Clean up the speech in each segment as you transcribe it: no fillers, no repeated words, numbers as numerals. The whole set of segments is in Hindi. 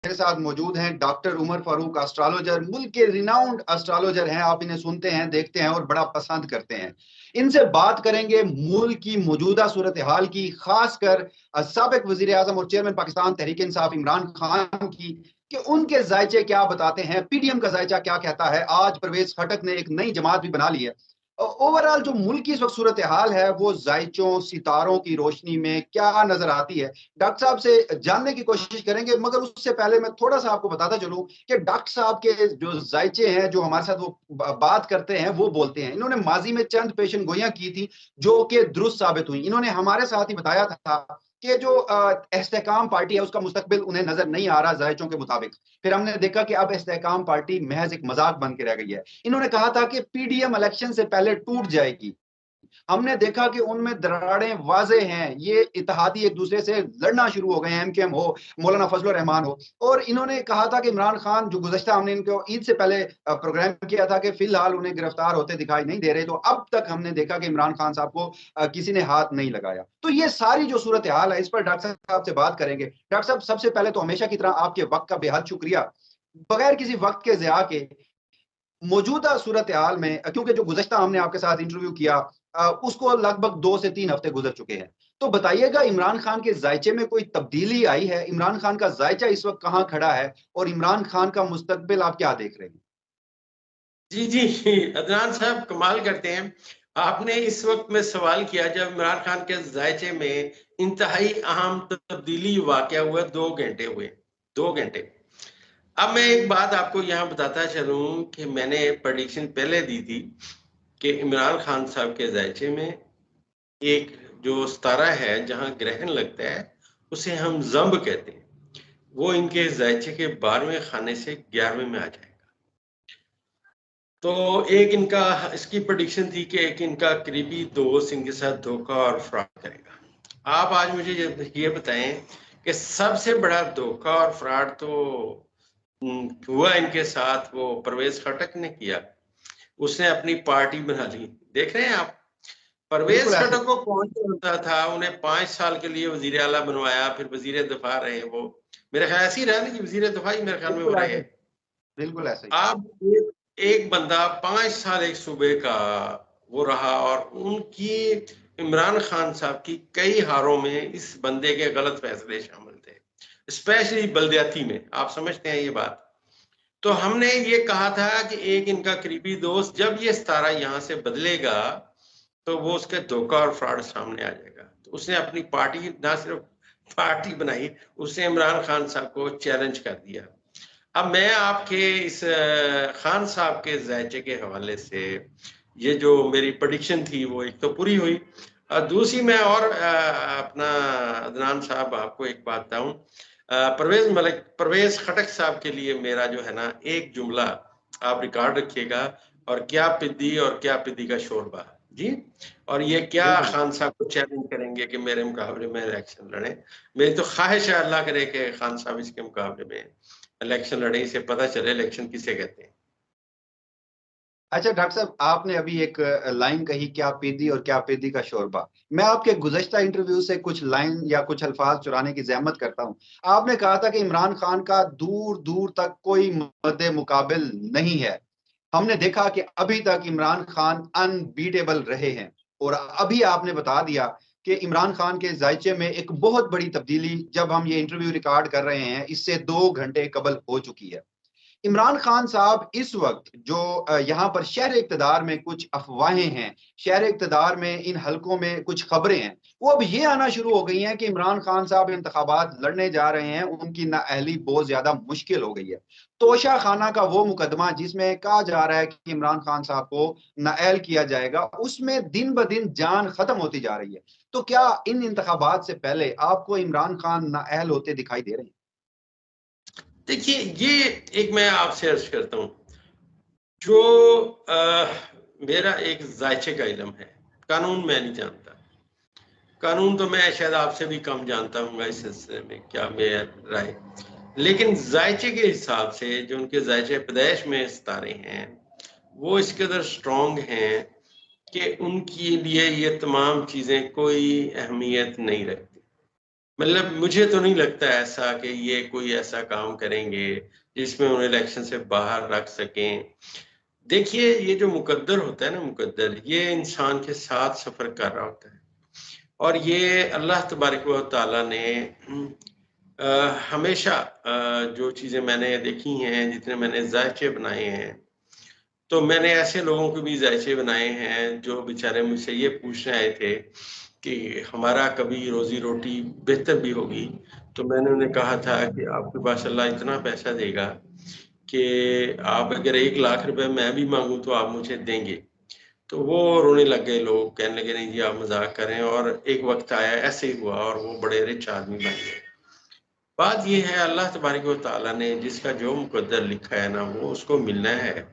मेरे साथ मौजूद हैं डॉक्टर उमर फारूक, एस्ट्रोलॉजर, मुल्क के रिनाउंड एस्ट्रोलॉजर हैं। आप इन्हें सुनते हैं, देखते हैं और बड़ा पसंद करते हैं। इनसे बात करेंगे मुल्क की मौजूदा सूरत हाल की, खासकर साबिक वजीर आजम और चेयरमैन पाकिस्तान तहरीक इंसाफ इमरान खान की, कि उनके जायचे क्या बताते हैं, पीडीएम का जायचा क्या कहता है। आज परवेज खटक ने एक नई जमात भी बना ली है। ओवरऑल जो मुल्क की इस वक्त सूरत हाल है वो जायचों सितारों की रोशनी में क्या नजर आती है, डॉक्टर साहब से जानने की कोशिश करेंगे। मगर उससे पहले मैं थोड़ा सा आपको बताता चलूं कि डॉक्टर साहब के जो जायचे हैं, जो हमारे साथ वो बात करते हैं, वो बोलते हैं। इन्होंने माजी में चंद पेशन गोइयां की थी जो कि दुरुस्त साबित हुई। इन्होंने हमारे साथ ही बताया था कि जो इस्तेकाम पार्टी है उसका मुस्तकबिल उन्हें नजर नहीं आ रहा जायचों के मुताबिक। फिर हमने देखा कि अब इस्तेकाम पार्टी महज एक मजाक बन के रह गई है। इन्होंने कहा था कि पीडीएम इलेक्शन से पहले टूट जाएगी। हमने देखा कि उनमें दरारें वाजे हैं। ये इत्तेहादी एक दूसरे से लड़ना शुरू हो गए हैं, एमकेएम हो, मौलाना फजलुर रहमान हो। और इन्होंने कहा था कि इमरान खान, जो गुज़श्ता हमने इनको ईद से पहले प्रोग्राम किया था, कि फिलहाल उन्हें गिरफ्तार होते दिखाई नहीं दे रहे। तो अब तक हमने देखा कि इमरान खान साहब को किसी ने हाथ नहीं लगाया। तो ये सारी जो सूरत हाल है, इस पर डॉक्टर साहब से बात करेंगे। डॉक्टर साहब, सबसे पहले तो हमेशा की तरह आपके वक्त का बेहद शुक्रिया। बगैर किसी वक्त के ज़िया के मौजूदा सूरत हाल में, क्योंकि जो गुज़श्ता हमने आपके साथ इंटरव्यू किया उसको लगभग 2 से 3 हफ्ते गुजर चुके हैं, तो बताइएगा इमरान खान के जायचे में कोई तब्दीली आई है? इमरान खान का जायचा इस वक्त कहाँ खड़ा है और इमरान खान का मुस्तकबिल आप क्या देख रहे हैं? जी जी, अदनान साहब कमाल करते हैं। आपने इस वक्त में सवाल किया जब इमरान खान के जायचे में इंतहाई अहम तब्दीली वाकया हुआ। 2 घंटे हुए, 2 घंटे। अब मैं एक बात आपको यहाँ बताता चलूं कि मैंने प्रेडिक्शन पहले दी थी कि इमरान खान साहब के जायचे में एक जो सितारा है, जहां ग्रहण लगता है, उसे हम जंब कहते हैं, वो इनके जायचे के 12वें खाने से 11वें में आ जाएगा। तो एक इनका इसकी प्रेडिक्शन थी कि एक इनका करीबी दोस्त इनके साथ धोखा और फ्रॉड करेगा। आप आज मुझे ये बताएं कि सबसे बड़ा धोखा और फ्रॉड तो हुआ इनके साथ, वो परवेज खटक ने किया। उसने अपनी पार्टी बना ली। देख रहे हैं आप, बिल्कुल परवेज ऐसे। खटक को कौन जानता था? उन्हें 5 साल के लिए वजीर आला बनवाया, फिर वजीर दफा रहे वो। मेरे ख्याल ऐसे ही रहा ना कि वजीर दफा ही मेरे ख्याल में वो बिल्कुल रहे ऐसे। हैं। बिल्कुल ऐसे ही। आप एक बंदा 5 साल एक सूबे का वो रहा, और उनकी इमरान खान साहब की कई हारों में इस बंदे के गलत फैसले शामिल थे, स्पेशली बलदियाती में। आप समझते हैं ये बात? तो हमने ये कहा था कि एक इनका करीबी दोस्त जब ये सितारा यहाँ से बदलेगा तो वो उसके धोखा और फ्रॉड सामने आ जाएगा। तो उसने अपनी पार्टी, ना सिर्फ पार्टी बनाई, उसने इमरान खान साहब को चैलेंज कर दिया। अब मैं आपके इस खान साहब के जायचे के हवाले से ये जो मेरी प्रेडिक्शन थी वो एक तो पूरी हुई, और दूसरी मैं और अपना अदनान साहब आपको एक बात बताऊं। परवेज खटक साहब के लिए मेरा जो है ना एक जुमला आप रिकॉर्ड रखिएगा, और क्या पिद्दी और क्या पिद्दी का शोरबा। जी। और ये क्या बिल्कुल। खान साहब को चैलेंज करेंगे कि मेरे मुकाबले में इलेक्शन लड़े। मेरी तो ख्वाहिश है अल्लाह करे कि खान साहब इसके मुकाबले में इलेक्शन लड़े, से पता चले इलेक्शन किसे कहते हैं। अच्छा डॉक्टर साहब, आपने अभी एक लाइन कही, क्या पीदी और क्या पीदी का शोरबा। मैं आपके गुज़श्ता इंटरव्यू से कुछ लाइन या कुछ अल्फाज चुराने की जहमत करता हूं। आपने कहा था कि इमरान खान का दूर दूर तक कोई मद्दे मुकाबिल नहीं है। हमने देखा कि अभी तक इमरान खान अनबीटेबल रहे हैं। और अभी आपने बता दिया कि इमरान खान के जायचे में एक बहुत बड़ी तब्दीली, जब हम ये इंटरव्यू रिकॉर्ड कर रहे हैं, इससे 2 घंटे कबल हो चुकी है। इमरान खान साहब इस वक्त जो यहाँ पर शहर इक़्तिदार में कुछ अफवाहें हैं, शहर इक़्तिदार में इन हलकों में कुछ खबरें हैं, वो अब ये आना शुरू हो गई हैं कि इमरान खान साहब इंतखाबात लड़ने जा रहे हैं, उनकी नाअहली बहुत ज्यादा मुश्किल हो गई है। तोशा खाना का वो मुकदमा जिसमें कहा जा रहा है कि इमरान खान साहब को नाअहल किया जाएगा, उसमें दिन ब दिन जान खत्म होती जा रही है। तो क्या इन इंतखाबात से पहले आपको इमरान खान नाअहल होते दिखाई दे रहे हैं? देखिए, ये एक मैं आपसे अर्ज करता हूँ, जो मेरा एक जायचे का इलम है, कानून मैं नहीं जानता। कानून तो मैं शायद आपसे भी कम जानता हूँ इस सिलसिले में, क्या मेरा राय। लेकिन जायचे के हिसाब से जो उनके जायचे पैदाइश में सितारे हैं, वो इस कदर स्ट्रॉन्ग हैं कि उनके लिए ये तमाम चीज़ें कोई अहमियत नहीं रखती। मतलब मुझे तो नहीं लगता ऐसा कि ये कोई ऐसा काम करेंगे जिसमें उन्हें इलेक्शन से बाहर रख सकें। देखिए, ये जो मुकद्दर होता है ना, मुकद्दर, ये इंसान के साथ सफर कर रहा होता है, और ये अल्लाह तबारक व तआला ने हमेशा जो चीजें मैंने देखी हैं, जितने मैंने जायचे बनाए हैं, तो मैंने ऐसे लोगों के भी जायचे बनाए हैं जो बेचारे मुझसे ये पूछने आए थे कि हमारा कभी रोजी रोटी बेहतर भी होगी। तो मैंने उन्हें कहा था कि आपके पास अल्लाह इतना पैसा देगा कि आप अगर 1 लाख रुपए मैं भी मांगू तो आप मुझे देंगे। तो वो रोने लग गए लोग, कहने लगे नहीं जी आप मजाक कर रहे हैं, और एक वक्त आया ऐसे ही हुआ और वो बड़े रिच आदमी बन गए। बात ये है, अल्लाह तबारक व तआला ने जिसका जो मुकद्दर लिखा है ना, वो उसको मिलना है।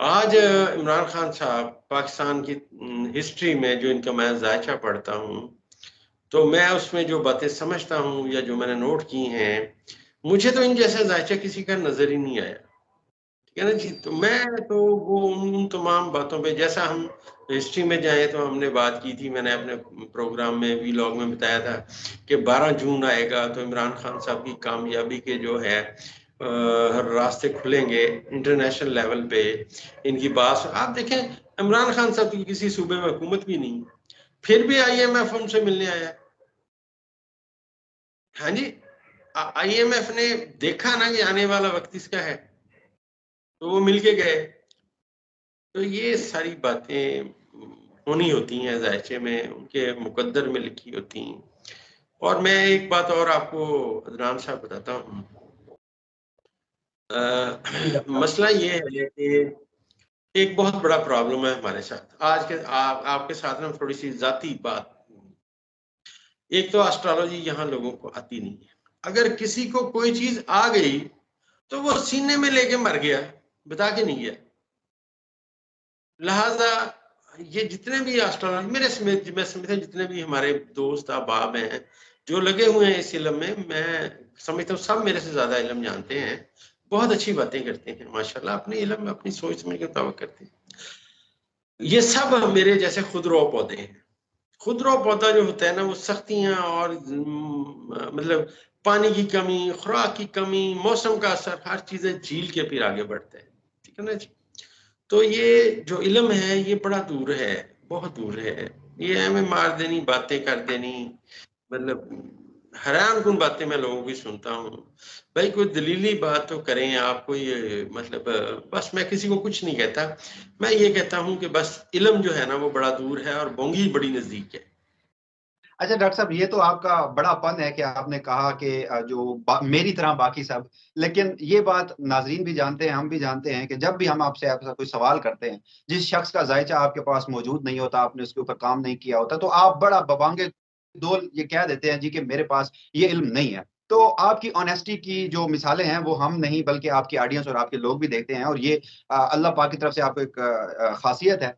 आज इमरान खान साहब पाकिस्तान की हिस्ट्री में जो इनका मैं जायचा पढ़ता हूँ, तो मैं उसमें जो बातें समझता हूँ या जो मैंने नोट की हैं, मुझे तो इन जैसा जायचा किसी का नजर ही नहीं आया। ठीक है ना जी? तो मैं तो वो उन तमाम बातों पे, जैसा हम हिस्ट्री में जाए तो हमने बात की थी, मैंने अपने प्रोग्राम में व्लॉग में बताया था कि 12 जून आएगा तो इमरान खान साहब की कामयाबी के जो है हर रास्ते खुलेंगे इंटरनेशनल लेवल पे। इनकी बात आप देखें, इमरान खान साहब की किसी सूबे में हुकूमत भी नहीं, फिर भी IMF उनसे मिलने आया। हाँ जी, IMF ने देखा ना कि आने वाला वक्त इसका है, तो वो मिलके गए। तो ये सारी बातें होनी होती हैं जायचे में, उनके मुकद्दर में लिखी होती हैं। और मैं एक बात और आपको अदनान साहब बताता हूँ। जी डॉक्टर साहब। मसला ये है कि एक बहुत बड़ा प्रॉब्लम है हमारे साथ आज के, आपके साथ ना थोड़ी सी जाती बात। एक तो एस्ट्रोलॉजी यहाँ लोगों को आती नहीं है। अगर किसी को कोई चीज आ गई तो वो सीने में लेके मर गया, बता के नहीं गया। लिहाजा ये जितने भी एस्ट्रोलॉजी मेरे समेत, मैं समझता हूँ जितने भी हमारे दोस्त अहबाब हैं जो लगे हुए हैं इस इल्म में, मैं समझता हूँ सब मेरे से ज्यादा इल्म जानते हैं, बहुत अच्छी बातें करते हैं माशाल्लाह, अपने इल्म में अपनी सोच समझ के मुताबिक करते हैं। ये सब मेरे जैसे खुदरो पौधे हैं। खुदरो पौधा जो होता है ना, वो सख्तियां और मतलब पानी की कमी, खुराक की कमी, मौसम का असर, हर चीजें झील के फिर आगे बढ़ते हैं। ठीक है ना जी? तो ये जो इल्म है ये बड़ा दूर है, बहुत दूर है। ये हमें मार देनी, बातें कर देनी, मतलब हैरान कुन बातें मैं लोगों की सुनता हूँ। भाई कोई दलीली बात तो करें आप, कोई मतलब बस मैं किसी को कुछ नहीं कहता, मैं ये कहता हूँ कि बस इल्म जो है ना वो बड़ा दूर है और बोंगी बड़ी नजदीक है। अच्छा डॉक्टर साहब, ये तो आपका बड़ापन है कि आपने कहा कि मेरी तरह बाकी सब, लेकिन ये बात नाजरीन भी जानते हैं, हम भी जानते हैं कि जब भी हम आपसे आपसे कोई सवाल करते हैं, जिस शख्स का जायचा आपके पास मौजूद नहीं होता, आपने उसके ऊपर काम नहीं किया होता, तो आप बड़ा बबांगे दो ये कह देते हैं जी कि मेरे पास ये इल्म नहीं है। तो आपकी ऑनेस्टी की जो मिसालें हैं वो हम नहीं बल्कि आपकी ऑडियंस और आपके लोग भी देखते हैं, और ये अल्लाह पाक की तरफ से आपको एक खासियत है।